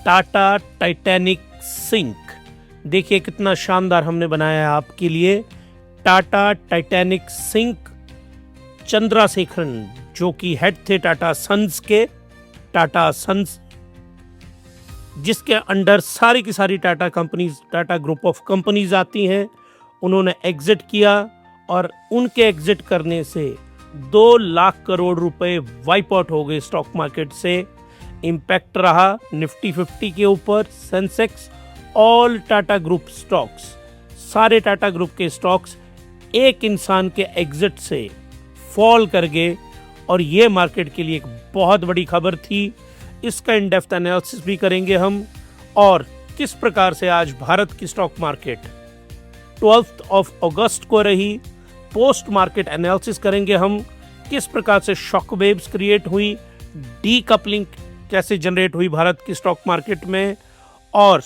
Tata Titanic sink. देखिए कितना शानदार हमने बनाया है आपके लिए। टाटा टाइटैनिक सिंक, चंद्रशेखरन जो कि हेड थे टाटा सन्स के, टाटा सन्स जिसके अंडर सारी की सारी Tata companies, Tata group of companies आती हैं, उन्होंने एग्जिट किया और उनके एग्जिट करने से 2 लाख करोड़ रुपए वाइप आउट हो गए स्टॉक मार्केट से। इम्पैक्ट रहा निफ्टी 50 के ऊपर, Sensex, all Tata group stocks, सारे टाटा ग्रुप के स्टॉक्स एक इंसान के एग्जिट से फॉल कर गए और ये मार्केट के लिए एक बहुत बड़ी खबर थी। इसका इन डेप्थ एनालिसिस भी करेंगे हम, और किस प्रकार से आज भारत की स्टॉक मार्केट 12 अगस्त को रही। पोस्ट मार्केट एनालिसिस करेंगे हम, किस प्रकार से शॉक वेव्स क्रिएट हुई, डीकपलिंग कैसे जनरेट हुई भारत की स्टॉक मार्केट में, और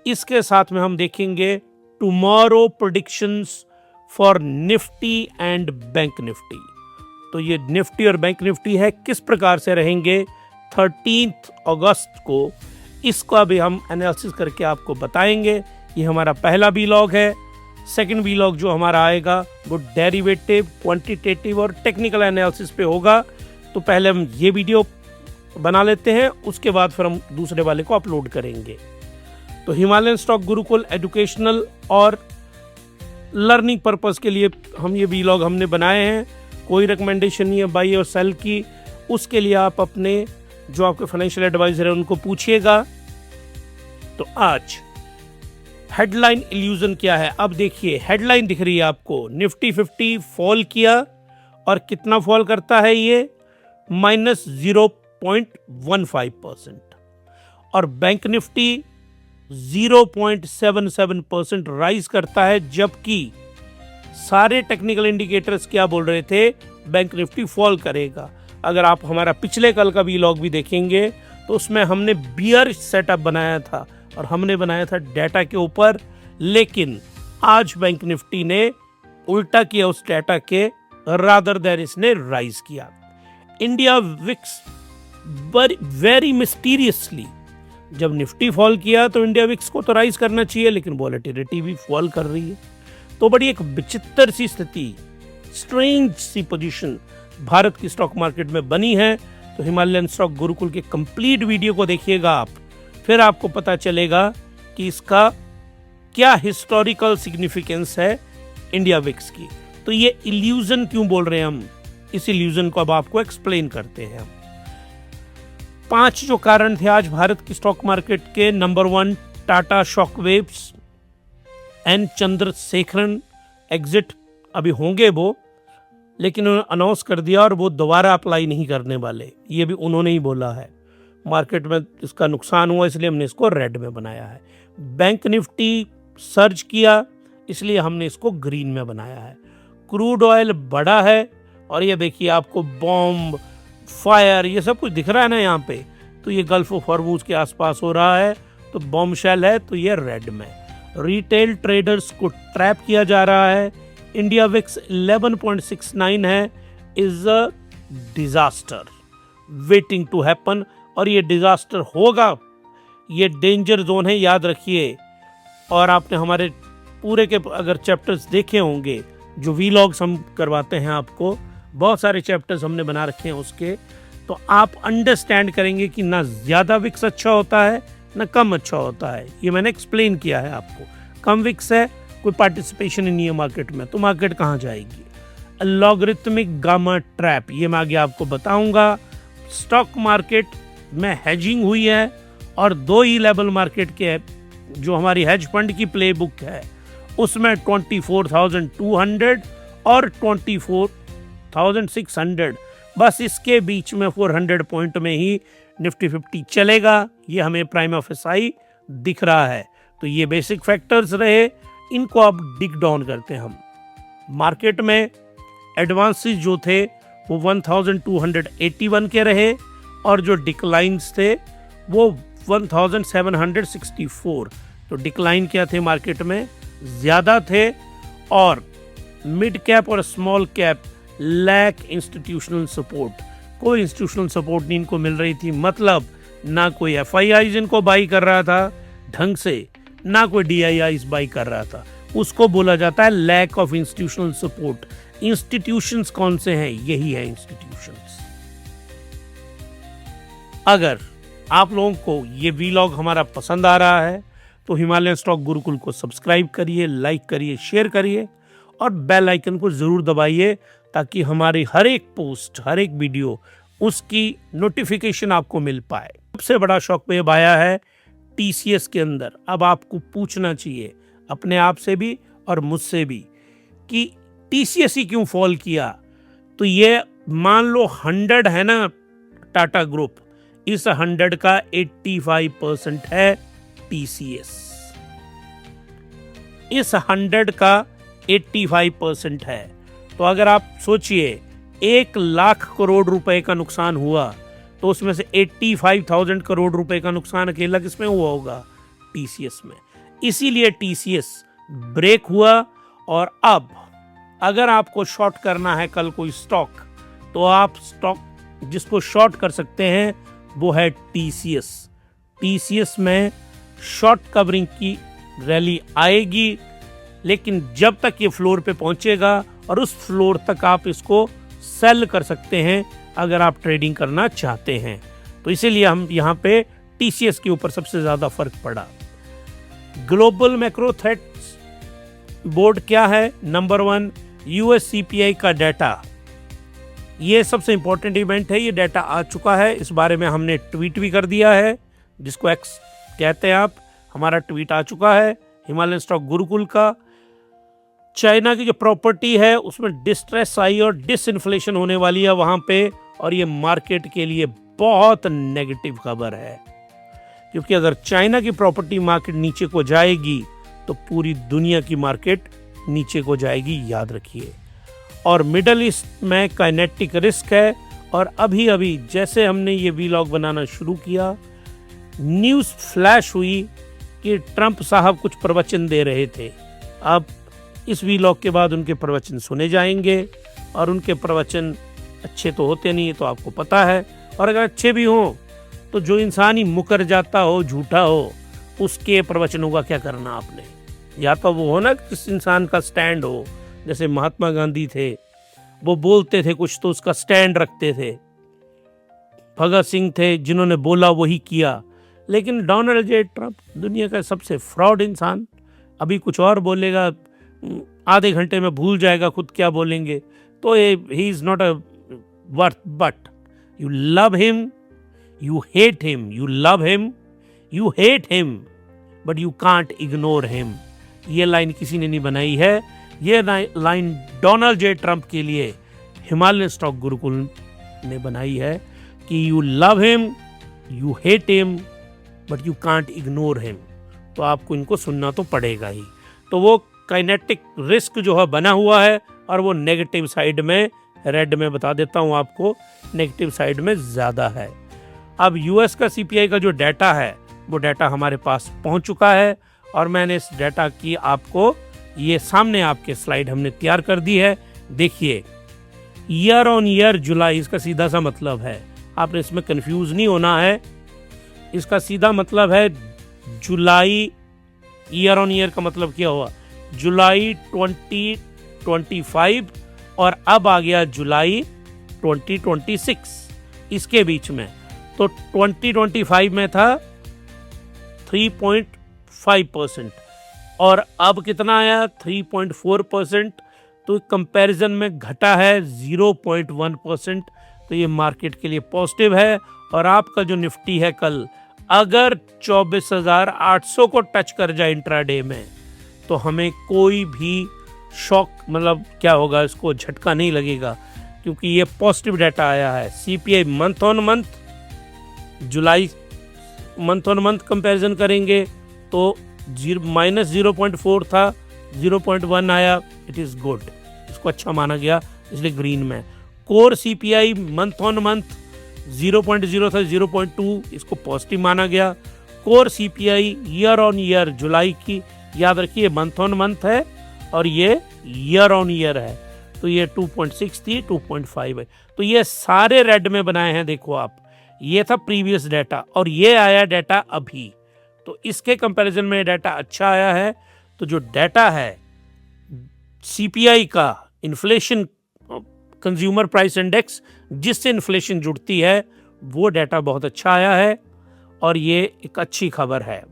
इसके साथ में हम देखेंगे tomorrow predictions for Nifty and bank Nifty. तो ये निफ्टी और बैंक निफ्टी है, किस प्रकार से रहेंगे 13 अगस्त को, इसका भी हम एनालिसिस करके आपको बताएंगे। ये हमारा पहला व्लॉग है। सेकंड व्लॉग जो हमारा आएगा वो डेरिवेटिव, क्वांटिटेटिव और टेक्निकल एनालिसिस पे होगा। तो पहले हम ये वीडियो बना लेते हैं, उसके बाद फिर हम दूसरे वाले को अपलोड करेंगे। तो हिमालयन स्टॉक गुरुकुल एजुकेशनल और लर्निंग पर्पस के लिए हम ये व्लॉग हमने बनाए हैं। कोई रिकमेंडेशन नहीं है बाई और सेल की, उसके लिए आप अपने जो आपके फाइनेंशियल एडवाइजर है उनको पूछिएगा। तो आज हेडलाइन इल्यूजन क्या है, अब देखिए हेडलाइन दिख रही है आपको, निफ्टी 50 फॉल किया और कितना फॉल करता है ये, -0.15%, और बैंक निफ्टी 0.77% राइज करता है, जबकि सारे टेक्निकल इंडिकेटर्स क्या बोल रहे थे, बैंक निफ्टी फॉल करेगा। अगर आप हमारा पिछले कल का व्लॉग भी देखेंगे तो उसमें हमने बियर सेटअप बनाया था और हमने बनाया था डाटा के ऊपर, लेकिन आज बैंक निफ्टी ने उल्टा किया उस डाटा के, रादर देन इसने राइज किया। इंडिया विक्स वेरी मिस्टीरियसली, जब निफ्टी फॉल किया तो इंडिया विक्स को तो राइज करना चाहिए, लेकिन वॉलेटिलिटी भी फॉल कर रही है। तो बड़ी एक विचित्र सी स्थिति, स्ट्रेंज सी पोजीशन भारत की स्टॉक मार्केट में बनी है। तो हिमालयन स्टॉक गुरुकुल के कंप्लीट वीडियो को देखिएगा आप, फिर आपको पता चलेगा कि इसका क्या हिस्टोरिकल सिग्निफिकेंस है इंडिया विक्स की। तो ये इल्यूजन क्यों बोल रहे हैं हम, इस इल्यूजन को अब आपको एक्सप्लेन करते हैं हम। 5 जो कारण थे आज भारत की स्टॉक मार्केट के। Number 1, Tata shock waves and Chandrasekaran exit अभी होंगे वो, लेकिन उन्होंने अनाउंस कर दिया और वो दोबारा अप्लाई नहीं करने वाले, ये भी उन्होंने ही बोला है। मार्केट में इसका नुकसान हुआ, इसलिए हमने इसको रेड में बनाया है। बैंक निफ्टी सर्ज किया, इसलिए हमने इसको ग्रीन में बनाया है। क्रूड ऑयल बढ़ा है, और ये देखिए आपको बॉम्ब, फायर, ये सब कुछ दिख रहा है ना यहाँ पे, तो ये गल्फ ऑफ हॉर्मुज के आसपास हो रहा है, तो बॉम्ब शेल है, तो ये रेड में। रिटेल ट्रेडर्स को ट्रैप किया जा रहा है। इंडिया विक्स 11.69 है, is a disaster waiting to happen, और ये डिजास्टर होगा, ये डेंजर जोन है, याद रखिए। और आपने हमारे पूरे के अगर चैप्टर्स देखे होंगे, जो व्लॉग्स हम करवाते हैं आपको, बहुत सारे चैप्टर्स हमने बना रखे हैं उसके, तो आप अंडरस्टैंड करेंगे कि ना ज़्यादा विक्स अच्छा होता है ना कम अच्छा होता है। ये मैंने एक्सप्लेन किया है आपको। कम विक्स है, कोई पार्टिसिपेशन ही नहीं है मार्केट में, तो मार्केट कहाँ जाएगी। लॉगरिथमिक गामा ट्रैप, ये मैं आगे आपको बताऊंगा। स्टॉक मार्केट में हेजिंग हुई है, और 2 ही लेवल मार्केट के जो हमारी हेज फंड की प्लेबुक है उसमें 24,200 और 24,600, बस इसके बीच में 400 पॉइंट में ही निफ्टी 50 चलेगा, ये हमें प्राइम ऑफिसाई दिख रहा है। तो ये बेसिक फैक्टर्स रहे, इनको अब डिग डाउन करते हैं हम। मार्केट में एडवांसेस जो थे वो 1281 के रहे, और जो डिक्लाइंस थे वो 1764। तो डिक्लाइन क्या थे मार्केट में, ज़्यादा थे, और मिड कैप और small cap lack institutional support, कोई इंस्टीट्यूशनल सपोर्ट नहीं इनको मिल रही थी। मतलब ना कोई FIIs इनको बाई कर रहा था ढंग से, ना कोई DIIs बाई कर रहा था। उसको बोला जाता है lack of institutional support. Institutions कौन से हैं? यही है इंस्टीट्यूशंस। अगर आप लोगों को ये वीलॉग हमारा पसंद आ रहा है तो हिमालयन स्टॉक गुरुकुल को सब्सक्राइब करिए, लाइक करिए, शेयर करिए और बेल आइकन को ज़रूर दबाइए ताकि हमारी हर एक पोस्ट, हर एक वीडियो, उसकी नोटिफिकेशन आपको मिल पाए। सबसे बड़ा शॉक वेव आया है TCS के अंदर। अब आपको पूछना चाहिए अपने आप से भी और मुझसे भी कि TCS ही क्यों फॉल किया। तो ये मान लो 100 है ना टाटा ग्रुप, इस 100 का 85% है TCS। इस 100 का 85% है। तो अगर आप सोचिए 1,00,000 करोड़ रुपए का नुकसान हुआ तो उसमें से 85,000 करोड़ रुपए का नुकसान अकेला किसमें हुआ होगा? TCS में। इसीलिए TCS ब्रेक हुआ। और अब अगर आपको शॉर्ट करना है कल कोई स्टॉक, तो आप स्टॉक जिसको शॉर्ट कर सकते हैं वो है TCS। TCS में शॉर्ट कवरिंग की रैली आएगी, लेकिन जब तक ये फ्लोर पे पहुंचेगा और उस फ्लोर तक आप इसको सेल कर सकते हैं अगर आप ट्रेडिंग करना चाहते हैं। तो इसीलिए हम यहाँ पे TCS के ऊपर सबसे ज्यादा फर्क पड़ा। ग्लोबल मैक्रो थ्रेट्स बोर्ड क्या है? नंबर 1 US CPI का डाटा। ये सबसे इंपॉर्टेंट इवेंट है। ये डाटा आ चुका है, इस बारे में हमने ट्वीट भी कर दिया है, जिसको एक्स कहते हैं आप। हमारा ट्वीट आ चुका है हिमालयन स्टॉक गुरुकुल का। चाइना की जो प्रॉपर्टी है उसमें डिस्ट्रेस आई और डिसइन्फ्लेशन होने वाली है वहाँ पे, और ये मार्केट के लिए बहुत नेगेटिव खबर है, क्योंकि अगर चाइना की प्रॉपर्टी मार्केट नीचे को जाएगी तो पूरी दुनिया की मार्केट नीचे को जाएगी, याद रखिए। और मिडल ईस्ट में काइनेटिक रिस्क है। और अभी अभी जैसे हमने ये वीलॉग बनाना शुरू किया, न्यूज़ फ्लैश हुई कि ट्रंप साहब कुछ प्रवचन दे रहे थे। अब इस वीलॉग के बाद उनके प्रवचन सुने जाएंगे, और उनके प्रवचन अच्छे तो होते नहीं है, तो आपको पता है। और अगर अच्छे भी हों तो जो इंसान ही मुकर जाता हो, झूठा हो, उसके प्रवचनों का क्या करना आपने? या तो वो हो ना किस इंसान का स्टैंड हो, जैसे महात्मा गांधी थे, वो बोलते थे कुछ तो उसका स्टैंड रखते थे। भगत सिंह थे, जिन्होंने बोला वही किया। लेकिन डोनाल्ड जे ट्रंप दुनिया का सबसे फ्रॉड इंसान, अभी कुछ और बोलेगा, आधे घंटे में भूल जाएगा खुद क्या बोलेंगे। तो he is not a worth, but you love him, you hate him, you love him, you hate him, but you can't ignore him. ये लाइन किसी ने नहीं बनाई है, ये लाइन डोनाल्ड जे ट्रंप के लिए हिमालयन स्टॉक गुरुकुल ने बनाई है कि you love him, you hate him, but you can't ignore him. तो आपको इनको सुनना तो पड़ेगा ही। तो वो काइनेटिक रिस्क जो है बना हुआ है, और वो नेगेटिव साइड में, रेड में बता देता हूँ आपको, नेगेटिव साइड में ज़्यादा है। अब US का CPI का जो डाटा है वो डाटा हमारे पास पहुँच चुका है, और मैंने इस डाटा की आपको ये सामने आपके स्लाइड हमने तैयार कर दी है। देखिए, ईयर ऑन ईयर जुलाई, इसका सीधा सा मतलब है, आपने इसमें कंफ्यूज नहीं होना है, इसका सीधा मतलब है जुलाई, ईयर ऑन ईयर का मतलब क्या हुआ? जुलाई 2025 और अब आ गया जुलाई 2026, इसके बीच में। तो 2025 में था 3.5% और अब कितना आया? 3.4%। तो कंपैरिजन में घटा है 0.1%। तो ये मार्केट के लिए पॉजिटिव है। और आपका जो निफ्टी है कल अगर 24,800 को टच कर जाए इंट्राडे में, तो हमें कोई भी शॉक, मतलब क्या होगा, इसको झटका नहीं लगेगा, क्योंकि ये पॉजिटिव डाटा आया है। CPI month on month, July month on month comparison करेंगे तो -0.4 था, 0.1 आया, इट इज़ गुड, इसको अच्छा माना गया, इसलिए ग्रीन में। Core CPI month on month 0.0 था, 0.2, इसको पॉजिटिव माना गया। Core CPI year on year जुलाई की, याद रखिए मंथ ऑन मंथ है और ये ईयर ऑन ईयर है, तो ये 2.6 थी, 2.5 है। तो ये सारे रेड में बनाए हैं, देखो आप, ये था प्रीवियस डाटा और ये आया डाटा अभी। तो इसके कंपैरिजन में डाटा अच्छा आया है। तो जो डाटा है सीपीआई का, इन्फ्लेशन कंज्यूमर प्राइस इंडेक्स, जिससे इन्फ्लेशन जुड़ती है, वो डाटा बहुत अच्छा आया है और ये एक अच्छी खबर है।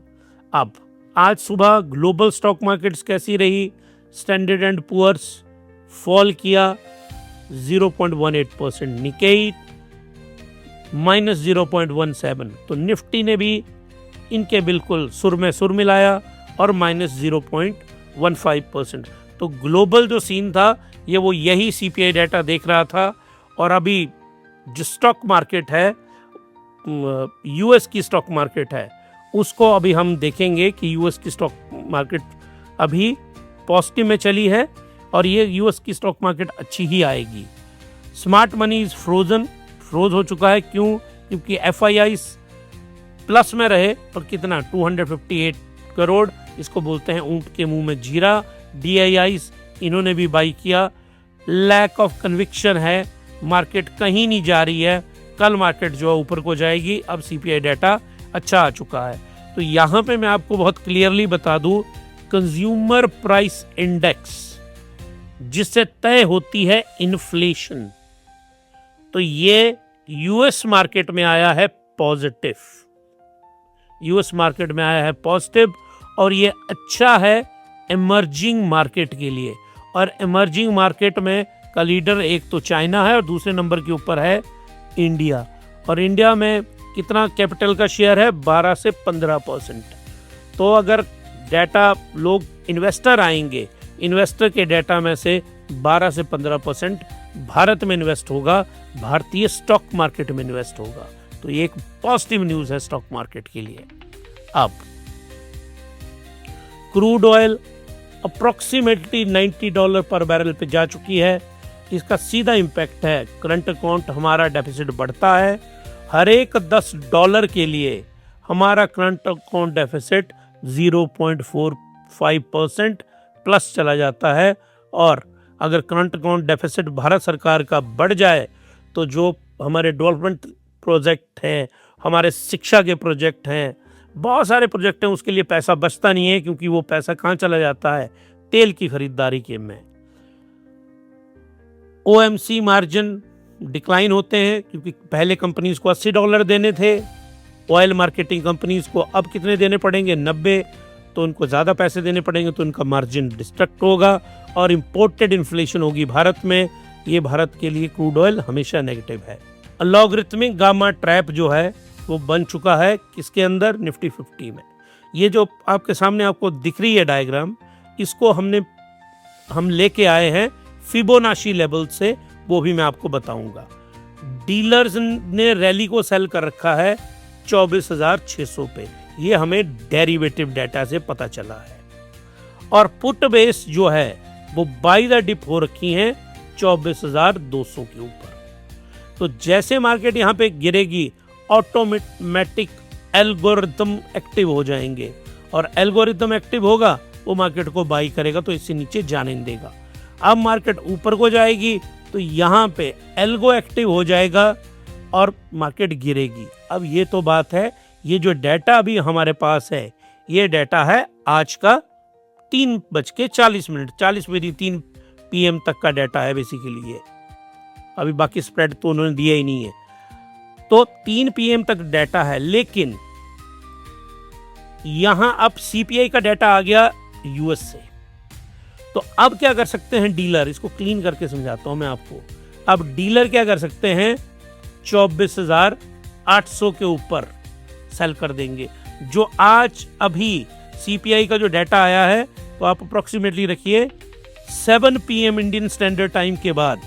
अब आज सुबह ग्लोबल स्टॉक मार्केट्स कैसी रही? स्टैंडर्ड एंड पुअर्स फॉल किया 0.18%, निकेई -0.17, तो निफ्टी ने भी इनके बिल्कुल सुर में सुर मिलाया और -0.15%। तो ग्लोबल जो सीन था ये वो यही सीपीआई डाटा देख रहा था। और अभी जो स्टॉक मार्केट है, यूएस की स्टॉक मार्केट है, उसको अभी हम देखेंगे कि यूएस की स्टॉक मार्केट अभी पॉजिटिव में चली है और ये यूएस की स्टॉक मार्केट अच्छी ही आएगी। स्मार्ट मनी इज फ्रोज हो चुका है। क्यों? क्योंकि एफआईआई प्लस में रहे पर कितना 258 करोड़, इसको बोलते हैं ऊंट के मुंह में जीरा। डीआईआई इन्होंने भी बाई किया। लैक ऑफ कन्विक्शन है, मार्केट कहीं नहीं जा रही है। कल मार्केट जो है ऊपर को जाएगी। अब सीपीआई डाटा अच्छा आ चुका है। तो यहाँ पे मैं आपको बहुत क्लियरली बता दूं, कंज्यूमर प्राइस इंडेक्स जिससे तय होती है इन्फ्लेशन, तो ये यूएस मार्केट में आया है पॉजिटिव। यूएस मार्केट में आया है पॉजिटिव और ये अच्छा है इमर्जिंग मार्केट के लिए। और इमर्जिंग मार्केट में का लीडर एक तो चाइना है और दूसरे नंबर के ऊपर है इंडिया। और इंडिया में कितना कैपिटल का शेयर है? 12 से 15%। तो अगर डाटा लोग इन्वेस्टर आएंगे, इन्वेस्टर के डाटा में से 12 से 15% भारत में इन्वेस्ट होगा, भारतीय स्टॉक मार्केट में इन्वेस्ट होगा। तो ये एक पॉजिटिव न्यूज़ है स्टॉक मार्केट के लिए। अब क्रूड ऑयल अप्रोक्सीमेटली $90 पर बैरल पे जा चुकी है। इसका सीधा इम्पैक्ट है करंट अकाउंट, हमारा डेफिसिट बढ़ता है। हर एक $10 के लिए हमारा करंट अकाउंट डेफिसिट 0.45% प्लस चला जाता है। और अगर करंट अकाउंट डेफिसिट भारत सरकार का बढ़ जाए तो जो हमारे डेवलपमेंट प्रोजेक्ट हैं, हमारे शिक्षा के प्रोजेक्ट हैं, बहुत सारे प्रोजेक्ट हैं, उसके लिए पैसा बचता नहीं है। क्योंकि वो पैसा कहाँ चला जाता है? तेल की खरीदारी के में। ओएमसी मार्जिन डिक्लाइन होते हैं क्योंकि पहले कंपनीज को $80 देने थे, ऑयल मार्केटिंग कंपनीज को अब कितने देने पड़ेंगे? 90। तो उनको ज़्यादा पैसे देने पड़ेंगे तो उनका मार्जिन डिस्ट्रक्ट होगा और इम्पोर्टेड इन्फ्लेशन होगी भारत में। ये भारत के लिए क्रूड ऑयल हमेशा नेगेटिव है। लॉगरिथमिक गामा ट्रैप जो है वो बन चुका है किसके अंदर? निफ्टी 50 में। ये जो आपके सामने आपको दिख रही है डायग्राम, इसको हम लेके आए हैं फिबोनाची लेवल से, वो भी मैं आपको बताऊंगा। डीलर्स ने रैली को सेल कर रखा है 24,600 पे, ये हमें डेरिवेटिव डाटा से पता चला है। और पुट बेस जो है वो बाय द डिप हो रखी हैं 24,200 के ऊपर। तो जैसे मार्केट यहाँ पे गिरेगी ऑटोमेटिक एल्गोरिथम एक्टिव हो जाएंगे और एल्गोरिथम एक्टिव होगा वो मार्केट को बाई करेगा, तो इससे नीचे जाने नहीं देगा। अब मार्केट ऊपर को जाएगी तो यहाँ पे एल्गो एक्टिव हो जाएगा और मार्केट गिरेगी। अब ये तो बात है, ये जो डाटा अभी हमारे पास है ये डाटा है आज का 3:40, 40 बजे 3 PM तक का डाटा है बेसिकली। ये अभी बाकी स्प्रेड तो उन्होंने दिया ही नहीं है। तो 3 PM तक डाटा है, लेकिन यहां अब सीपीआई का डाटा आ गया यूएस से। तो अब क्या कर सकते हैं डीलर? इसको क्लीन करके समझाता हूं मैं आपको। अब डीलर क्या कर सकते हैं? 24,800 के ऊपर सेल कर देंगे। जो आज अभी सीपीआई का जो डाटा आया है तो आप अप्रोक्सीमेटली रखिए 7 PM इंडियन स्टैंडर्ड टाइम के बाद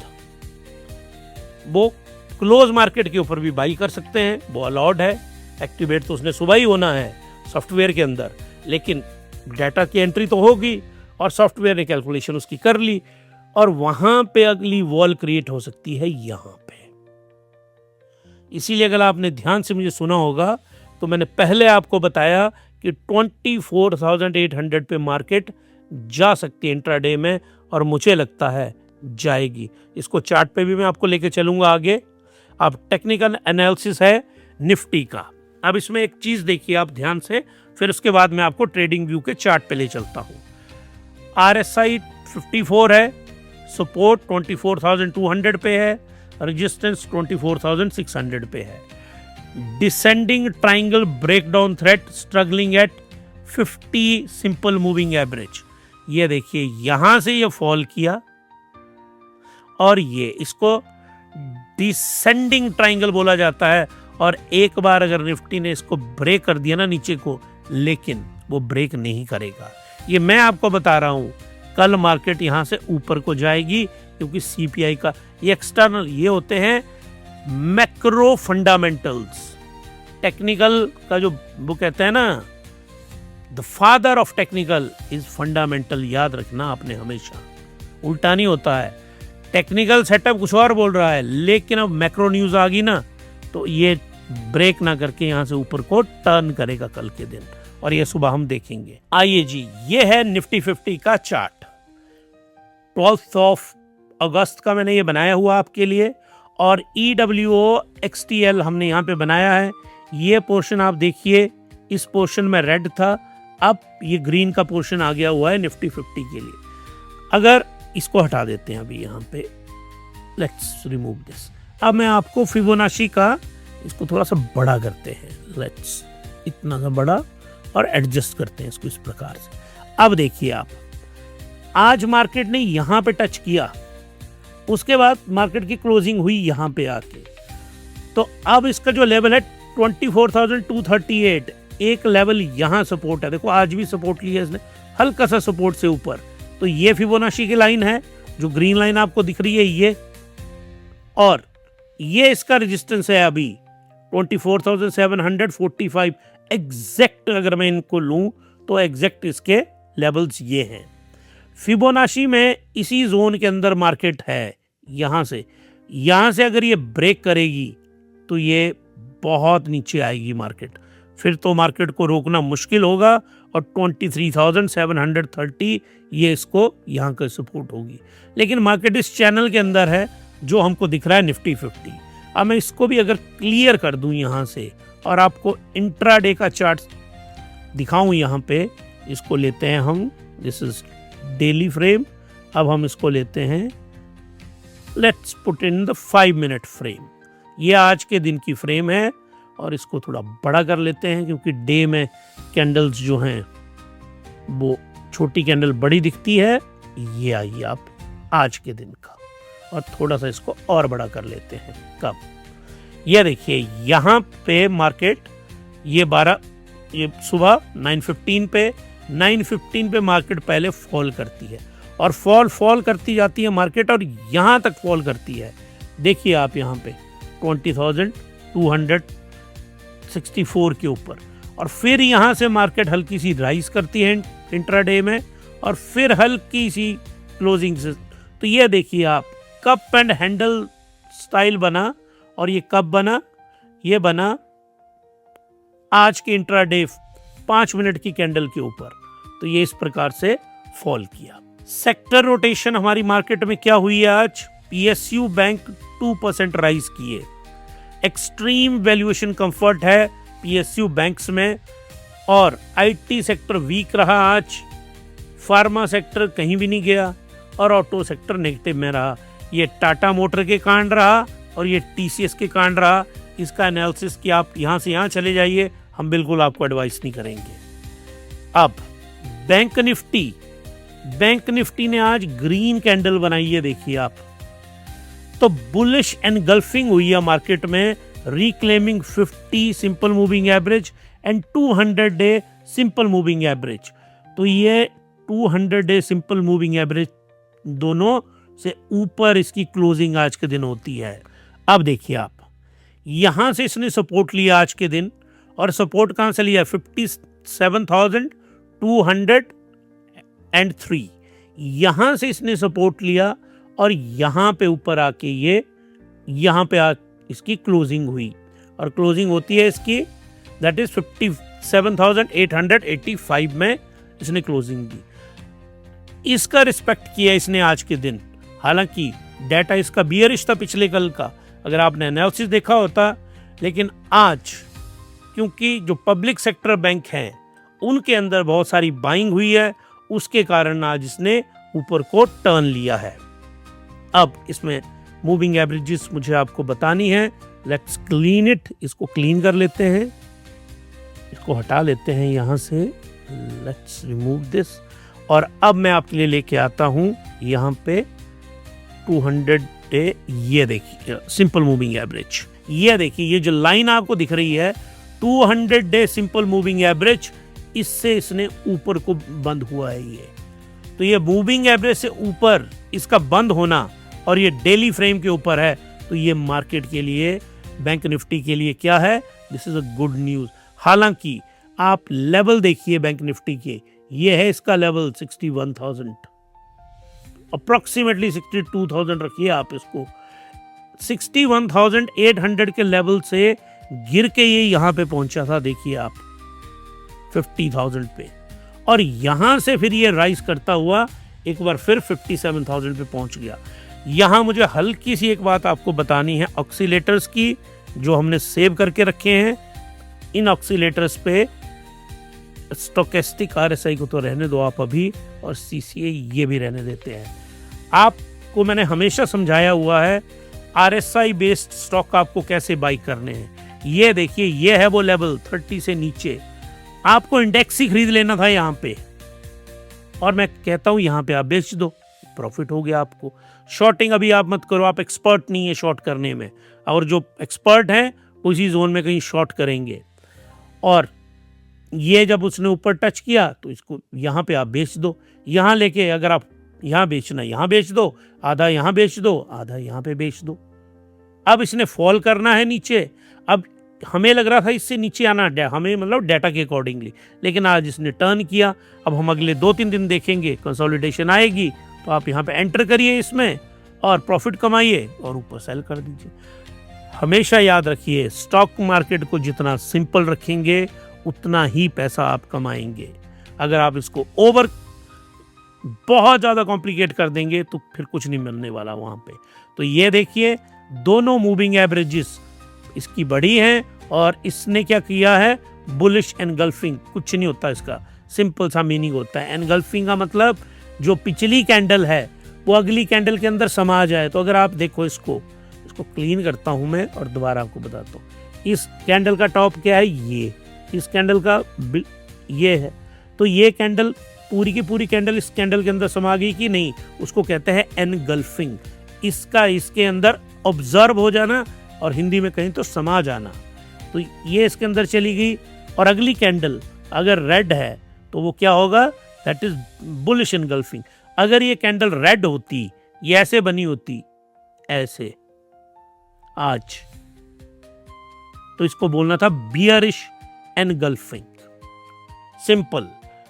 वो क्लोज मार्केट के ऊपर भी बाई कर सकते हैं। वो अलाउड है, एक्टिवेट तो उसने सुबह ही होना है सॉफ्टवेयर के अंदर, लेकिन डाटा की एंट्री तो होगी और सॉफ्टवेयर ने कैलकुलेशन उसकी कर ली और वहां पे अगली वॉल क्रिएट हो सकती है यहां पे। इसीलिए अगर आपने ध्यान से मुझे सुना होगा तो मैंने पहले आपको बताया कि 24,800 पे मार्केट जा सकती है इंट्राडे में, और मुझे लगता है जाएगी। इसको चार्ट पे भी मैं आपको लेके चलूंगा आगे। अब टेक्निकल एनालिसिस है, निफ्टी का। अब इसमें एक चीज देखिए आप ध्यान से, फिर उसके बाद मैं आपको ट्रेडिंग व्यू के चार्ट पे ले चलता हूं। RSI 54 है, सपोर्ट 24,200 पे है, रेजिस्टेंस 24,600 पे है। Descending triangle breakdown thread struggling eight 50 simple moving average. ये देखिए यहां से ये फॉल किया और ये इसको डिसेंडिंग ट्राइंगल बोला जाता है। और एक बार अगर निफ्टी ने इसको ब्रेक कर दिया ना नीचे को, लेकिन वो ब्रेक नहीं करेगा। ये मैं आपको बता रहा हूं, कल मार्केट यहां से ऊपर को जाएगी, क्योंकि CPI का ये एक्सटर्नल, ये होते हैं मैक्रो फंडामेंटल्स। टेक्निकल का जो वो कहते हैं ना, the father of technical is fundamental, याद रखना आपने हमेशा, उल्टा नहीं होता है। टेक्निकल सेटअप कुछ और बोल रहा है, लेकिन अब मैक्रो न्यूज आ गई ना, तो ये ब्रेक ना करके यहां से ऊपर को टर्न करेगा कल के दिन, और ये सुबह हम देखेंगे। आइए जी, ये है निफ्टी 50 का चार्ट। 12 अगस्त का मैंने ये बनाया हुआ आपके लिए, और EWO XTL हमने यहाँ पे बनाया है। ये पोर्शन आप देखिए, इस पोर्शन में रेड था, अब ये ग्रीन का पोर्शन आ गया हुआ है निफ्टी 50 के लिए। अगर इसको हटा देते हैं अभी यहाँ पे, लेट्स रिमूव दिस। अब मैं आपको फिबोनाची का, इसको थोड़ा सा बड़ा करते हैं, लेट्स इतना सा बड़ा, और एडजस्ट करते हैं इसको इस प्रकार से। अब देखिए आप, आज मार्केट ने यहां पे टच किया, उसके बाद मार्केट की क्लोजिंग हुई यहां पे आके, तो अब इसका जो लेवल है 24,238, एक लेवल यहां सपोर्ट है। देखो आज भी सपोर्ट लिया इसने, हल्का सा सपोर्ट से ऊपर, तो ये फिबोनाची की लाइन है, जो ग्रीन लाइन आपको दिख रही है ये, और ये इसका रेजिस्टेंस है अभी 24,745। एग्जैक्ट अगर मैं इनको लूं तो एग्जैक्ट इसके लेवल्स ये हैं। फिबोनाची में इसी जोन के अंदर मार्केट है। यहां से अगर ये ब्रेक करेगी तो ये बहुत नीचे आएगी मार्केट, फिर तो मार्केट को रोकना मुश्किल होगा, और 23,730 ये इसको यहाँ का सपोर्ट होगी। लेकिन मार्केट इस चैनल के अंदर है जो हमको दिख रहा है निफ्टी 50। अब मैं इसको भी अगर क्लियर कर दूं यहाँ से, और आपको इंट्राडे का चार्ट दिखाऊं यहाँ पे, इसको लेते हैं हम, दिस इज डेली फ्रेम। अब हम इसको लेते हैं, let's put in the 5 minute frame. ये आज के दिन की फ्रेम है, और इसको थोड़ा बड़ा कर लेते हैं, क्योंकि डे में कैंडल्स जो हैं वो छोटी कैंडल बड़ी दिखती है। ये आइए आप आज के दिन का, और थोड़ा सा इसको और बड़ा कर लेते हैं। कब? ये देखिए यहाँ पे मार्केट, ये सुबह 9:15 पे मार्केट पहले फॉल करती है, और फॉल करती जाती है मार्केट, और यहाँ तक फॉल करती है। देखिए आप यहाँ पे 20,264 के ऊपर, और फिर यहाँ से मार्केट हल्की सी राइज करती है इंट्राडे में, और फिर हल्की सी क्लोजिंग से। तो ये देखिए आप, कप एंड हैंडल स्टाइल बना, और ये कब बना? ये बना आज के इंट्राडे 5 मिनट की कैंडल के ऊपर। तो ये इस प्रकार से फॉल किया। सेक्टर रोटेशन हमारी मार्केट में क्या हुई है आज? PSU बैंक 2% राइज किए। एक्सट्रीम वैल्यूएशन कंफर्ट है PSU बैंक्स में, और IT सेक्टर वीक रहा आज, फार्मा सेक्टर कहीं भी नहीं गया, और ऑटो सेक्टर नेगेटिव में रहा। ये टाटा मोटर के कारण रहा, और ये TCS के कारण रहा। इसका एनालिसिस कि आप यहाँ से यहाँ चले जाइए, हम बिल्कुल आपको एडवाइस नहीं करेंगे। अब बैंक निफ्टी ने आज ग्रीन कैंडल बनाई है, देखिए आप, तो बुलिश एनगल्फिंग हुई है मार्केट में, reclaiming 50 simple moving average and 200 day simple moving average. तो ये 200 डे सिंपल मूविंग एवरेज दोनों से ऊपर इसकी क्लोजिंग आज के दिन होती है। अब देखिए आप, यहां से इसने सपोर्ट लिया आज के दिन, और सपोर्ट कहां से लिया? 57,203। यहां से इसने सपोर्ट लिया, और यहां पे ऊपर आके ये यहां पे इसकी क्लोजिंग हुई, और क्लोजिंग होती है इसकी, दैट इज 57,885 में इसने क्लोजिंग दी। इसका रिस्पेक्ट किया इसने आज के दिन। हालांकि डाटा इसका बियरिश था पिछले कल का, अगर आपने एनालिसिस देखा होता लेकिन आज क्योंकि जो पब्लिक सेक्टर बैंक हैं उनके अंदर बहुत सारी बाइंग हुई है, उसके कारण आज इसने ऊपर को टर्न लिया है। अब इसमें मूविंग एवरेजेस मुझे आपको बतानी है। लेट्स क्लीन इट, इसको क्लीन कर लेते हैं, इसको हटा लेते हैं यहां से। Let's remove this. और अब मैं आपके लिए लेके आता हूं यहां पे 200 डे। ये देखिए सिंपल मूविंग एवरेज, ये देखिए ये जो लाइन आपको दिख रही है 200 डे सिंपल मूविंग एवरेज, इससे इसने ऊपर को बंद हुआ है ये। तो ये मूविंग एवरेज से ऊपर इसका बंद होना और ये डेली फ्रेम के ऊपर है, तो ये मार्केट के लिए, बैंक निफ्टी के लिए क्या है, this is a good news. हालांकि आप लेवल देखिए बैंक निफ्टी के, ये है इसका लेवल 61,000, अप्रोक्सीमेटली 62,000 रखिए आप इसको। 61,800 के लेवल से गिर के ये यहां पे पहुंचा था, देखिए आप 50,000 पे, और यहां से फिर ये राइज करता हुआ एक बार फिर 57,000 पे पहुंच गया। यहां मुझे हल्की सी एक बात आपको बतानी है ऑक्सीलेटर्स की, जो हमने सेव करके रखे हैं। इन ऑक्सीलेटर्स पे स्टोकेस्टिक आरएसआई को तो रहने दो आप अभी, और सीसीए ये भी रहने देते हैं। आपको मैंने हमेशा समझाया हुआ है आरएसआई बेस्ड स्टॉक आपको कैसे बाई करने हैं। ये देखिए ये है वो लेवल 30 से नीचे, आपको इंडेक्स ही खरीद लेना था यहाँ पे, और मैं कहता हूँ यहाँ पे आप बेच दो, प्रॉफिट हो गया आपको। शॉर्टिंग अभी आप मत करो, आप एक्सपर्ट नहीं है शॉर्ट करने में, और जो एक्सपर्ट हैं उसी जोन में कहीं शॉर्ट करेंगे। और ये जब उसने ऊपर टच किया तो इसको यहाँ पे आप बेच दो, यहाँ लेके अगर आप यहाँ बेचना यहाँ बेच दो, आधा यहाँ बेच दो, आधा यहाँ पे बेच दो। अब इसने फॉल करना है नीचे, अब हमें लग रहा था इससे नीचे आना, हमें मतलब डाटा के अकॉर्डिंगली, लेकिन आज इसने टर्न किया। अब हम अगले 2-3 दिन देखेंगे, कंसोलिडेशन आएगी तो आप यहाँ पे एंटर करिए इसमें और प्रॉफिट कमाइए और ऊपर सेल कर दीजिए। हमेशा याद रखिए स्टॉक मार्केट को जितना सिंपल रखेंगे उतना ही पैसा आप कमाएंगे। अगर आप इसको ओवर बहुत ज़्यादा कॉम्प्लिकेट कर देंगे तो फिर कुछ नहीं मिलने वाला वहाँ पे। तो ये देखिए दोनों मूविंग एवरेजेस इसकी बढ़ी हैं, और इसने क्या किया है, बुलिश एनगल्फिंग। कुछ नहीं होता इसका, सिंपल सा मीनिंग होता है एनगल्फिंग का मतलब जो पिछली कैंडल है वो अगली कैंडल के अंदर समा जाए। तो अगर आप देखो इसको क्लीन करता हूं मैं और दोबारा आपको बताता हूँ। इस कैंडल का टॉप क्या है, ये इस कैंडल का ये है, तो ये कैंडल पूरी की पूरी कैंडल इस कैंडल के अंदर समा गई कि नहीं, उसको कहते हैं एनगल्फिंग। इसका इसके अंदर ऑब्जर्व हो जाना और हिंदी में कहीं तो समा जाना। तो ये इसके अंदर चली गई, और अगली कैंडल अगर रेड है तो वो क्या होगा, दैट इज बुलिश एनगल्फिंग। अगर ये कैंडल रेड होती, ये ऐसे बनी होती, ऐसे आज, तो इसको बोलना था बियरिश एनगल्फिंग। सिंपल।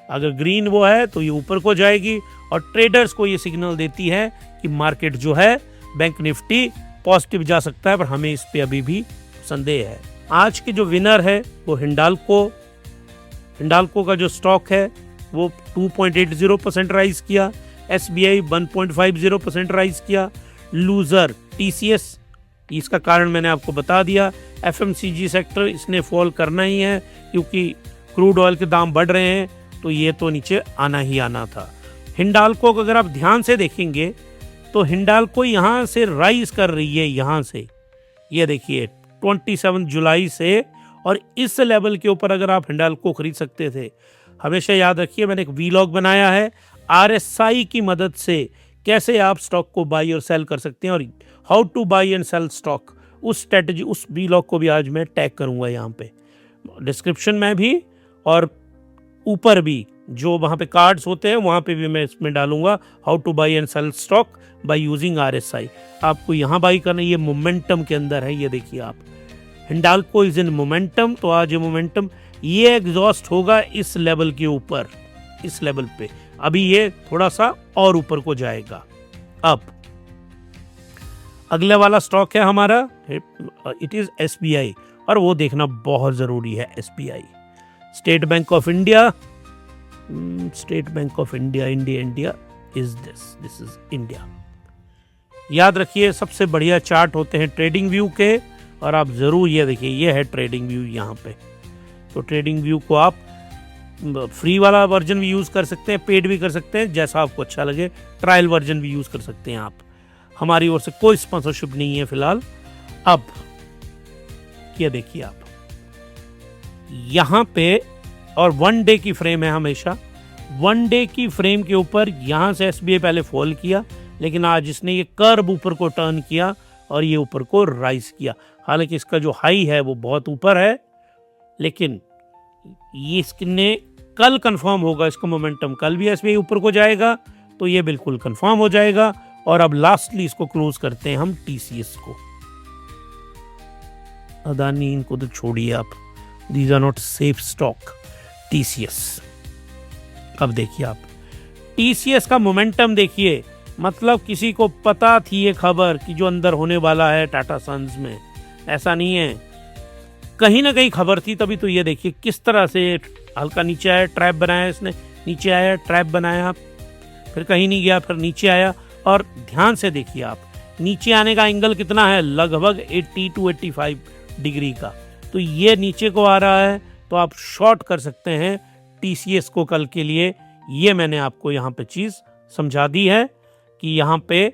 अगर ग्रीन वो है तो ये ऊपर को जाएगी, और ट्रेडर्स को ये सिग्नल देती है कि मार्केट जो है बैंक निफ्टी पॉजिटिव जा सकता है, पर हमें इस पे अभी भी संदेह है। आज के जो विनर है वो हिंडाल्को का जो स्टॉक है वो 2.80% राइज किया, SBI 1.50% राइज किया, लूजर TCS, इसका कारण मैंने आपको बता दिया। FMCG सेक्टर इसने फॉल करना ही है क्योंकि क्रूड ऑयल के दाम बढ़ रहे हैं, तो ये तो नीचे आना ही आना था। हिंडाल्को को अगर आप ध्यान से देखेंगे तो हिंडाल्को यहाँ से राइज कर रही है, यहाँ से ये देखिए 27 जुलाई से, और इस लेवल के ऊपर अगर आप हिंडाल्को खरीद सकते थे। हमेशा याद रखिए मैंने एक वीलॉग बनाया है RSI की मदद से कैसे आप स्टॉक को बाई और सेल कर सकते हैं, और how to buy and sell stock, उस स्ट्रेटजी, उस वीलॉग को भी आज मैं टैग करूंगा यहाँ पे डिस्क्रिप्शन में भी, और ऊपर भी जो वहाँ पे कार्ड्स होते हैं वहाँ पे भी मैं इसमें डालूंगा how to buy and sell stock by using RSI। आपको यहाँ बाई करना, ये मोमेंटम के अंदर है, ये देखिए आप हिंडाल्को इज इन मोमेंटम। तो आज ये मोमेंटम ये एग्जॉस्ट होगा इस लेवल के ऊपर, इस लेवल पे अभी ये थोड़ा सा और ऊपर को जाएगा। अब अगले वाला स्टॉक है हमारा, इट इज SBI, और वो देखना बहुत जरूरी है। SBI state bank of India, state bank of India, India is this is India. याद रखिए सबसे बढ़िया चार्ट होते हैं ट्रेडिंग व्यू के, और आप ज़रूर ये देखिए, ये है ट्रेडिंग व्यू यहाँ पे। तो ट्रेडिंग व्यू को आप फ्री वाला वर्जन भी यूज़ कर सकते हैं, पेड भी कर सकते हैं, जैसा आपको अच्छा लगे। ट्रायल वर्जन भी यूज़ कर सकते हैं आप। हमारी ओर से कोई स्पॉन्सरशिप नहीं है फिलहाल। अब ये देखिए आप यहाँ पे, और 1 डे की फ्रेम है हमेशा। 1 डे की फ्रेम के ऊपर यहाँ से एसबीआई पहले फॉल किया, लेकिन आज इसने ये कर्व ऊपर को टर्न किया और ये ऊपर को राइज किया। हालांकि इसका जो हाई है वो बहुत ऊपर है, लेकिन ये इसने कल कंफर्म होगा, इसका मोमेंटम कल भी एसबीआई ऊपर को जाएगा तो ये बिल्कुल कंफर्म हो जाएगा। और अब लास्टली इसको क्लोज करते हैं हम टीसीएस को। अदानी इनको तो छोड़िए आप, these are not safe stock. TCS, अब देखिए आप टीसीएस का मोमेंटम देखिए, मतलब किसी को पता थी ये खबर कि जो अंदर होने वाला है टाटा सन्स में, ऐसा नहीं है, कहीं ना कहीं खबर थी, तभी तो ये देखिए किस तरह से हल्का नीचे आया, ट्रैप बनाया इसने, नीचे आया ट्रैप बनाया, फिर कहीं नहीं गया, फिर नीचे आया। और ध्यान से देखिए आप, नीचे आने का एंगल कितना है, लगभग 80 to 85 डिग्री का। तो ये नीचे को आ रहा है, तो आप शॉर्ट कर सकते हैं टीसीएस को कल के लिए। ये मैंने आपको यहाँ पे चीज़ समझा दी है कि यहाँ पे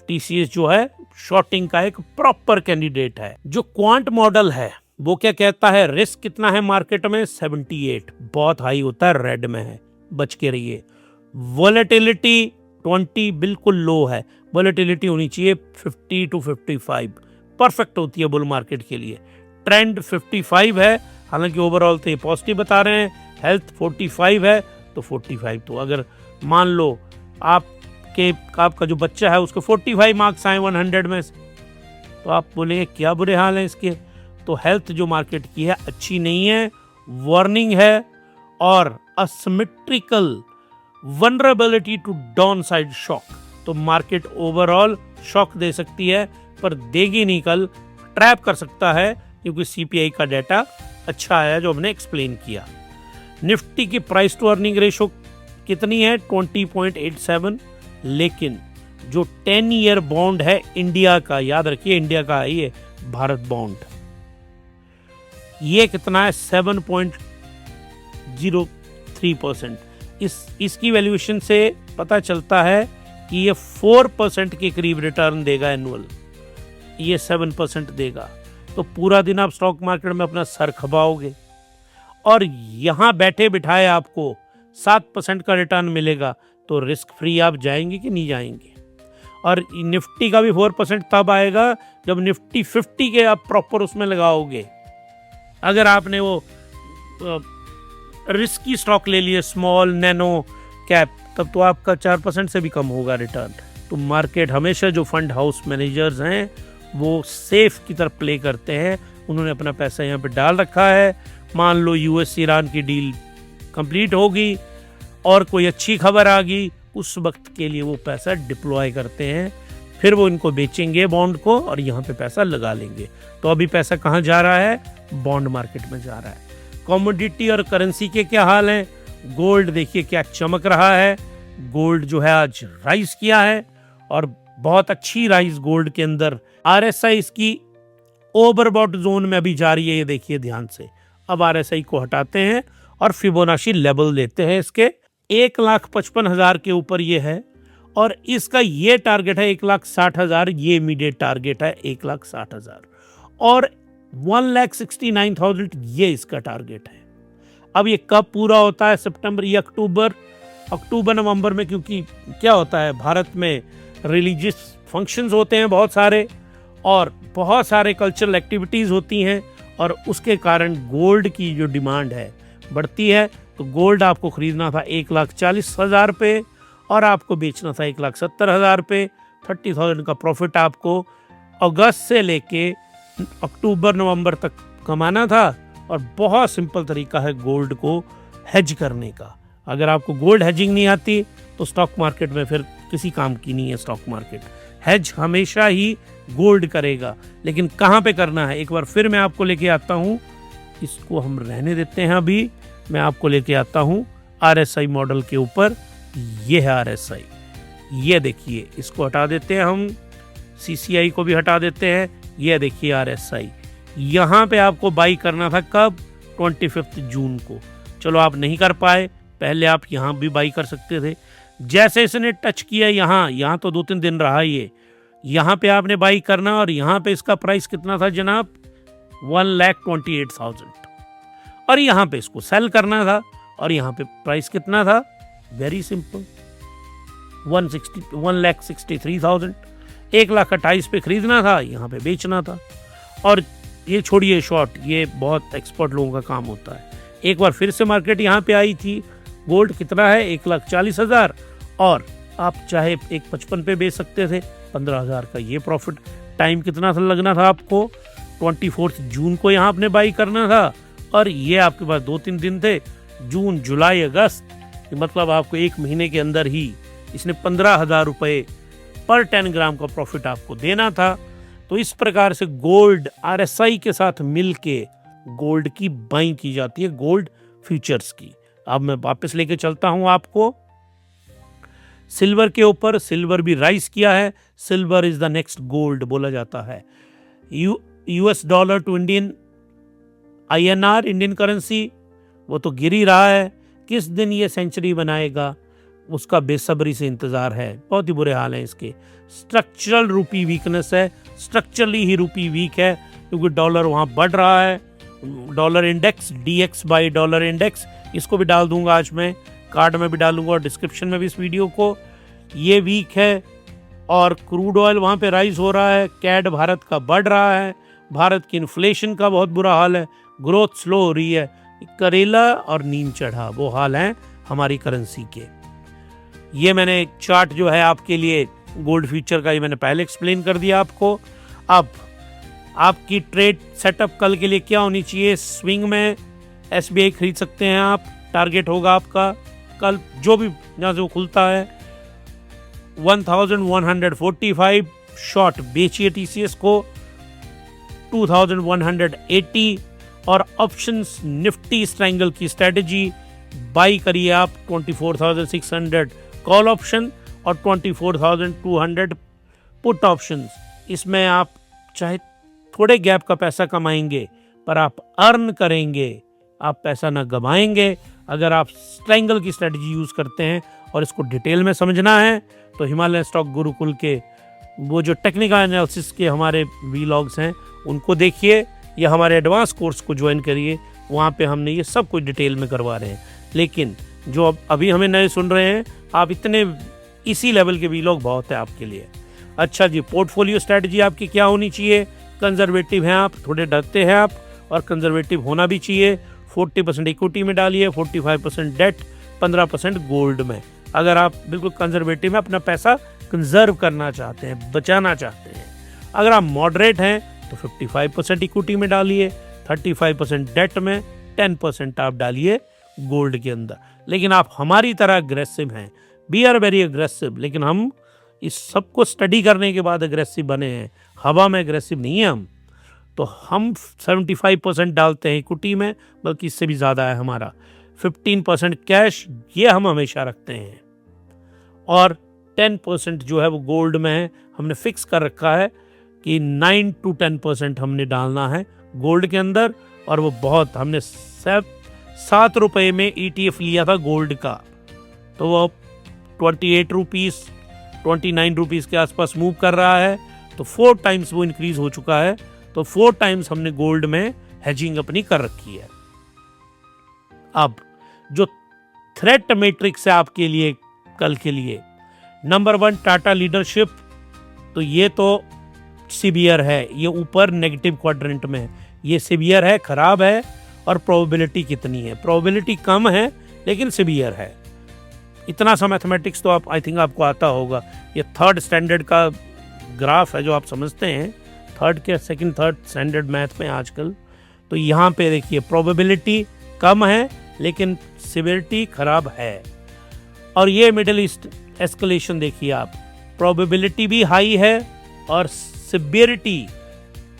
टीसीएस जो है शॉर्टिंग का एक प्रॉपर कैंडिडेट है। जो क्वांट मॉडल है वो क्या कहता है, रिस्क कितना है मार्केट में, 78, बहुत हाई होता है, रेड में है, बच के रहिए। वोलेटिलिटी 20 बिल्कुल लो है, वोलेटिलिटी होनी चाहिए 50 to 55, परफेक्ट होती है बुल मार्केट के लिए। ट्रेंड 55 है, हालांकि ओवरऑल तो ये पॉजिटिव बता रहे हैं। हेल्थ 45 है, तो 45, तो अगर मान लो आपका जो बच्चा है उसको 45 मार्क्स आए 100 में से, तो आप बोलेंगे क्या बुरे हाल है इसके। तो हेल्थ जो मार्केट की है अच्छी नहीं है, वार्निंग है, और asymmetrical vulnerability to downside shock. तो मार्केट ओवरऑल शॉक दे सकती है, पर देगी नहीं कल, ट्रैप कर सकता है, क्योंकि सीपीआई का डाटा अच्छा आया जो हमने एक्सप्लेन किया। निफ्टी की प्राइस टू अर्निंग रेशो कितनी है, 20.87, लेकिन जो 10 ईयर बॉन्ड है इंडिया का, याद रखिए इंडिया का है ये, भारत बॉन्ड, ये कितना है, 7.03%। इसकी वैल्यूएशन से पता चलता है कि ये 4% के करीब रिटर्न देगा एनुअल, ये 7% देगा। तो पूरा दिन आप स्टॉक मार्केट में अपना सर खपाओगे, और यहाँ बैठे बिठाए आपको 7% का रिटर्न मिलेगा, तो रिस्क फ्री आप जाएंगे कि नहीं जाएंगे। और निफ्टी का भी 4% तब आएगा जब निफ्टी 50 के आप प्रॉपर उसमें लगाओगे। अगर आपने वो रिस्की स्टॉक ले लिए, स्मॉल नैनो कैप, तब तो आपका 4% से भी कम होगा रिटर्न। तो मार्केट हमेशा, जो फंड हाउस मैनेजर्स हैं वो सेफ की तरफ प्ले करते हैं, उन्होंने अपना पैसा यहाँ पे डाल रखा है। मान लो यूएस ईरान की डील कंप्लीट होगी और कोई अच्छी खबर आ गई, उस वक्त के लिए वो पैसा डिप्लॉय करते हैं, फिर वो इनको बेचेंगे बॉन्ड को और यहाँ पे पैसा लगा लेंगे। तो अभी पैसा कहाँ जा रहा है, बॉन्ड मार्केट में जा रहा है। कमोडिटी और करेंसी के क्या हाल हैं, गोल्ड देखिए क्या चमक रहा है, गोल्ड जो है आज राइज किया है, और बहुत अच्छी राइज गोल्ड के अंदर। आरएसआई इसकी ओवरबॉट जोन में अभी जा रही है, ये देखिए ध्यान से। अब आरएसआई को हटाते हैं और फिबोनाची लेवल लेते हैं इसके, 1,55,000 के ऊपर ये है, और इसका ये टारगेट है 1,60,000, ये इमीडिएट टारगेट है 1,60,000, और 1,69,000 ये इसका टारगेट है। अब ये कब पूरा होता है, सितंबर या अक्टूबर नवंबर में, क्योंकि क्या होता है भारत में रिलीजियस फंक्शंस होते हैं बहुत सारे, और बहुत सारे कल्चरल एक्टिविटीज़ होती हैं, और उसके कारण गोल्ड की जो डिमांड है बढ़ती है। तो गोल्ड आपको ख़रीदना था 1,40,000 पे, और आपको बेचना था 1,70,000 पे। 30,000 का प्रॉफिट आपको अगस्त से लेके अक्टूबर नवंबर तक कमाना था। और बहुत सिंपल तरीका है गोल्ड को हेज करने का। अगर आपको गोल्ड हेजिंग नहीं आती तो स्टॉक मार्केट में फिर किसी काम की नहीं है। स्टॉक मार्केट हेज हमेशा ही गोल्ड करेगा, लेकिन कहाँ पे करना है एक बार फिर मैं आपको लेके आता हूँ। इसको हम रहने देते हैं, अभी मैं आपको लेके आता हूँ आरएसआई मॉडल के ऊपर। ये है आरएसआई, ये देखिए, इसको हटा देते हैं हम, सीसीआई को भी हटा देते हैं। ये देखिए आरएसआई, यहाँ पे आपको बाई करना था कब? 25 जून को। चलो आप नहीं कर पाए, पहले आप यहाँ भी बाई कर सकते थे। जैसे इसने टच किया यहाँ तो 2-3 दिन रहा ये, यहाँ पे आपने बाई करना, और यहाँ पे इसका प्राइस कितना था जनाब? 1,28,000। और यहाँ पे इसको सेल करना था, और यहाँ पे प्राइस कितना था? Very simple, 1,63,000। 1,28,000 पे खरीदना था, यहाँ पे बेचना था। और ये छोड़िए शॉर्ट, ये बहुत एक्सपर्ट लोगों का काम होता है। एक बार फिर से मार्केट यहाँ पे आई थी, गोल्ड कितना है? 1,40,000, और आप चाहे 1,55 पे बेच सकते थे, 15,000 का ये प्रॉफिट। टाइम कितना था लगना था आपको? 24 जून को यहाँ आपने बाई करना था, और ये आपके पास 2-3 दिन थे, जून, जुलाई, अगस्त, मतलब आपको 1 महीने के अंदर ही इसने 15,000 रुपये पर 10 ग्राम का प्रॉफिट आपको देना था। तो इस प्रकार से गोल्ड RSI के साथ मिलके गोल्ड की बाइंग की जाती है, गोल्ड फ्यूचर्स की। अब मैं वापस लेके चलता हूं आपको सिल्वर के ऊपर। सिल्वर भी राइज किया है, silver is the next gold बोला जाता है। US dollar to Indian INR, Indian currency, वो तो गिर ही रहा है। किस दिन ये सेंचुरी बनाएगा उसका बेसब्री से इंतजार है। बहुत ही बुरे हाल है इसके। स्ट्रक्चरल रूपी वीकनेस है, स्ट्रक्चरली ही रूपी वीक है, क्योंकि डॉलर वहाँ बढ़ रहा है। Dollar index, DX by dollar index, इसको भी डाल दूंगा आज मैं, कार्ड में भी डालूंगा और डिस्क्रिप्शन में भी इस वीडियो को। ये वीक है, और क्रूड ऑयल वहाँ पे राइज हो रहा है। कैड भारत का बढ़ रहा है, भारत की इन्फ्लेशन का बहुत बुरा हाल है, ग्रोथ स्लो हो रही है। करेला और नीम चढ़ा, वो हाल है हमारी करेंसी के। ये मैंने चार्ट जो है आपके लिए गोल्ड फ्यूचर का, ये मैंने पहले एक्सप्लेन कर दिया आपको। अब आपकी ट्रेड सेटअप कल के लिए क्या होनी चाहिए? स्विंग में SBI खरीद सकते हैं आप, टारगेट होगा आपका कल जो भी जहाँ से वो खुलता है 1145। शॉर्ट बेचिए TCS को 2180, और ऑप्शंस निफ्टी स्ट्रैंगल की स्ट्रेटजी बाई करिए आप 24,600 कॉल ऑप्शन और 24,200 पुट ऑप्शंस। इसमें आप चाहे थोड़े गैप का पैसा कमाएंगे, पर आप अर्न करेंगे, आप पैसा ना गमाएंगे अगर आप स्ट्रैंगल की स्ट्रेटजी यूज करते हैं। और इसको डिटेल में समझना है तो हिमालय स्टॉक गुरुकुल के वो जो टेक्निकल एनालिसिस के हमारे वीलॉग्स हैं उनको देखिए, या हमारे एडवांस कोर्स को ज्वाइन करिए, वहाँ पे हमने ये सब कुछ डिटेल में करवा रहे हैं। लेकिन जो अभी हमें नए सुन रहे हैं, आप इतने इसी लेवल के वीलॉग बहुत है आपके लिए। अच्छा जी, पोर्टफोलियो स्ट्रेटजी आपकी क्या होनी चाहिए? कंजर्वेटिव हैं आप, थोड़े डरते हैं आप, और कंजर्वेटिव होना भी चाहिए। 40% इक्विटी में डालिए, 45% डेट, 15% गोल्ड में। अगर आप बिल्कुल कंजर्वेटिव में अपना पैसा कंजर्व करना चाहते हैं, बचाना चाहते हैं। अगर आप मॉडरेट हैं तो 55% इक्विटी में डालिए, 35% डेट में, 10% आप डालिए गोल्ड के अंदर। लेकिन आप हमारी तरह अग्रेसिव हैं, वी आर वेरी अग्रेसिव, लेकिन हम इस सब को स्टडी करने के बाद अग्रेसिव बने हैं, हवा में अग्रेसिव नहीं है हम। तो हम 75% डालते हैं इक्विटी में, बल्कि इससे भी ज़्यादा है हमारा। 15% कैश, ये हम हमेशा रखते हैं, और 10% जो है वो गोल्ड में है। हमने फिक्स कर रखा है कि 9 to 10% हमने डालना है गोल्ड के अंदर। और वो बहुत, हमने 7 रुपये में ETF लिया था गोल्ड का, तो वो 28 रुपीज़ 29 रुपीज़ के आसपास मूव कर रहा है। तो 4 टाइम्स वो इंक्रीज हो चुका है। तो 4 टाइम्स हमने गोल्ड में हेजिंग अपनी कर रखी है। अब जो थ्रेट मैट्रिक्स है आपके लिए कल के लिए, नंबर 1 टाटा लीडरशिप, तो ये तो सीवियर है, ये ऊपर नेगेटिव क्वाड्रेंट में है, ये सीवियर है, खराब है। और प्रोबेबिलिटी कितनी है? प्रोबेबिलिटी कम है लेकिन सीवियर है। इतना सा मैथमेटिक्स तो आप, आई थिंक आपको आता होगा। ये 3rd स्टैंडर्ड का ग्राफ है जो आप समझते हैं, 3rd स्टैंडर्ड मैथ में आजकल। तो यहाँ पे देखिए प्रोबेबिलिटी कम है लेकिन सिवियरिटी खराब है। और ये मिडिल ईस्ट एस्केलेशन देखिए आप, प्रोबेबिलिटी भी हाई है और सिवियरिटी,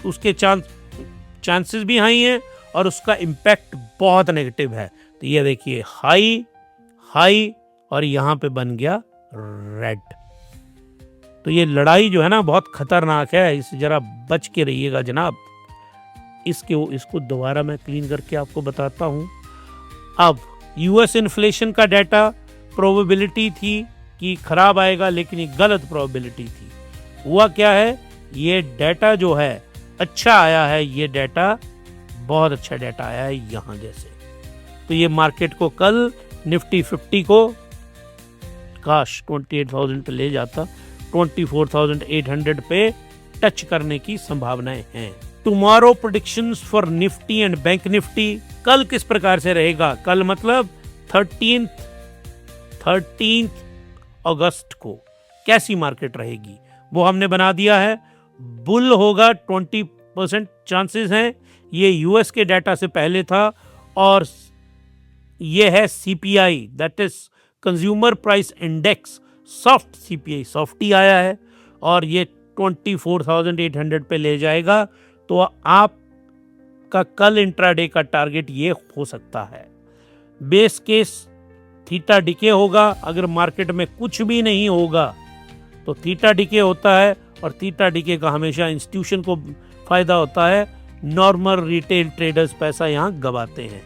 उसके चांसेस भी हाई हैं और उसका इम्पैक्ट बहुत नेगेटिव है। तो ये देखिए हाई हाई, और यहाँ पे बन गया रेड। तो ये लड़ाई जो है ना बहुत खतरनाक है, इससे जरा बच के रहिएगा जनाब। इसको दोबारा मैं क्लीन करके आपको बताता हूँ। अब यूएस इन्फ्लेशन का डाटा प्रोबेबिलिटी थी कि खराब आएगा, लेकिन ये गलत प्रोबेबिलिटी थी। हुआ क्या है, ये डाटा जो है अच्छा आया है, ये डाटा बहुत अच्छा डाटा आया है यहाँ जैसे। तो ये मार्केट को कल निफ्टी 50 को काश 28,000 पे ले जाता, 24,800 पे टच करने की संभावनाएं हैं। Tomorrow predictions for Nifty and bank Nifty कल किस प्रकार से रहेगा, कल मतलब 13 अगस्त को कैसी मार्केट रहेगी वो हमने बना दिया है। बुल होगा 20% चांसेस हैं, ये यूएस के डाटा से पहले था, और ये है CPI that is consumer price index, soft CPI, soft ही आया है, और ये 24,800 पे ले जाएगा। तो आपका कल इंट्राडे का टारगेट ये हो सकता है। बेस केस थीटा डिके होगा, अगर मार्केट में कुछ भी नहीं होगा तो थीटा डिके होता है, और थीटा डिके का हमेशा इंस्टीट्यूशन को फायदा होता है, नॉर्मल रिटेल ट्रेडर्स पैसा यहाँ गवाते हैं।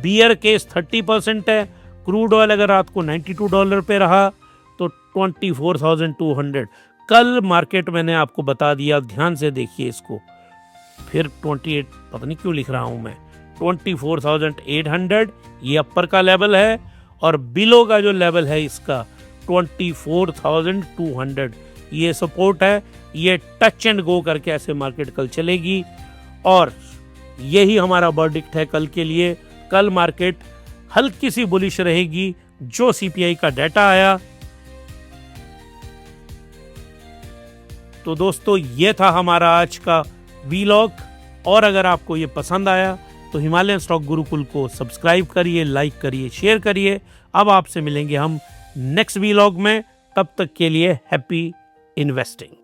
बियर केस 30% है, क्रूड ऑयल अगर रात को $92 पे रहा तो 24,200। कल मार्केट मैंने आपको बता दिया, ध्यान से देखिए इसको, फिर 28 पता नहीं क्यों लिख रहा हूं मैं, 24,800 ये अपर का लेवल है, और बिलो का जो लेवल है इसका 24,200 ये सपोर्ट है। ये टच एंड गो करके ऐसे मार्केट कल चलेगी, और यही हमारा वर्डिक्ट है कल के लिए। कल मार्केट हल्की सी बुलिश रहेगी, जो सीपीआई का डाटा आया। तो दोस्तों ये था हमारा आज का वीलॉग, और अगर आपको ये पसंद आया तो हिमालयन स्टॉक गुरुकुल को सब्सक्राइब करिए, लाइक करिए, शेयर करिए। अब आपसे मिलेंगे हम नेक्स्ट वीलॉग में, तब तक के लिए हैप्पी इन्वेस्टिंग।